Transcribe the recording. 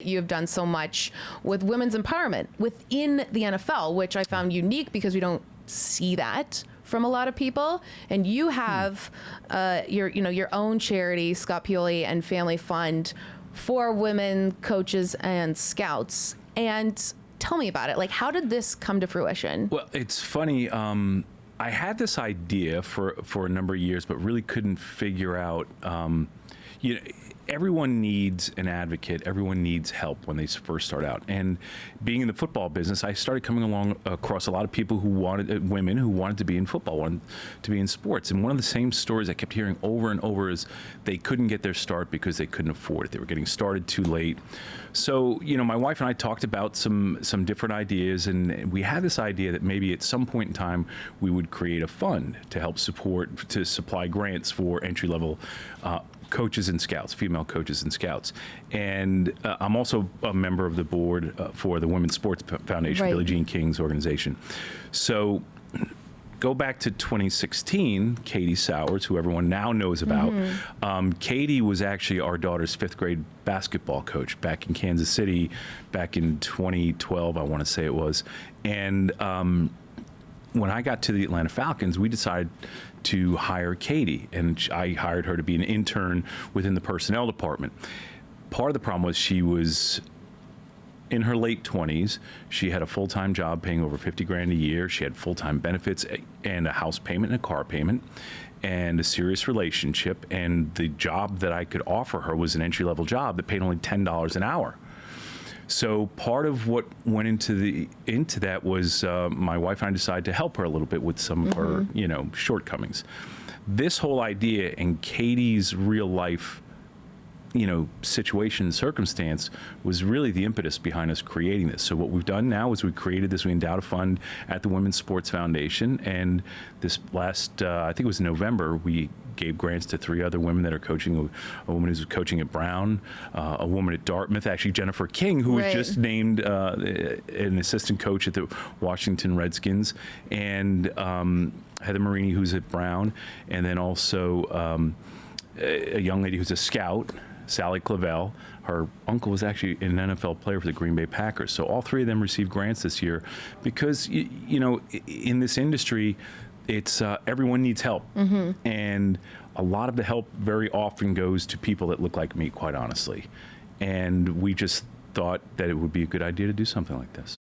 you have done so much with women's empowerment within the NFL, which I found unique because we don't see that from a lot of people. And you have your own charity, Scott Pioli and Family Fund, for women coaches and scouts. And tell me about it. Like, how did this come to fruition? Well, it's funny. I had this idea for a number of years, but really couldn't figure out, everyone needs an advocate. Everyone needs help when they first start out. And being in the football business, I started coming along across a lot of people who wanted, women who wanted to be in football, wanted to be in sports. And one of the same stories I kept hearing over and over is they couldn't get their start because they couldn't afford it. They were getting started too late. So, my wife and I talked about some different ideas, and we had this idea that maybe at some point in time we would create a fund to help supply grants for entry-level coaches and scouts, female coaches and scouts. And I'm also a member of the board for the Women's Sports Foundation, right. Billie Jean King's organization. So go back to 2016, Katie Sowers, who everyone now knows about. Katie was actually our daughter's 5th grade basketball coach back in Kansas City, back in 2012, I want to say it was. And when I got to the Atlanta Falcons, we decided to hire Katie, and I hired her to be an intern within the personnel department. Part of the problem was she was in her late 20s. She had a full-time job paying over $50,000 a year. She had full-time benefits and a house payment and a car payment and a serious relationship. And the job that I could offer her was an entry-level job that paid only $10 an hour. So part of what went into that was my wife and I decided to help her a little bit with some of her, shortcomings. This whole idea and Katie's real life, situation and circumstance was really the impetus behind us creating this. So what we've done now is we endowed a fund at the Women's Sports Foundation, and this last, I think it was November, we gave grants to 3 other women that are coaching, a woman who's coaching at Brown, a woman at Dartmouth, actually Jennifer King, who was just named an assistant coach at the Washington Redskins, and Heather Marini, who's at Brown, and then also a young lady who's a scout, Sally Clavel. Her uncle was actually an NFL player for the Green Bay Packers. So all 3 of them received grants this year because, in this industry, it's everyone needs help. And a lot of the help very often goes to people that look like me, quite honestly. And we just thought that it would be a good idea to do something like this.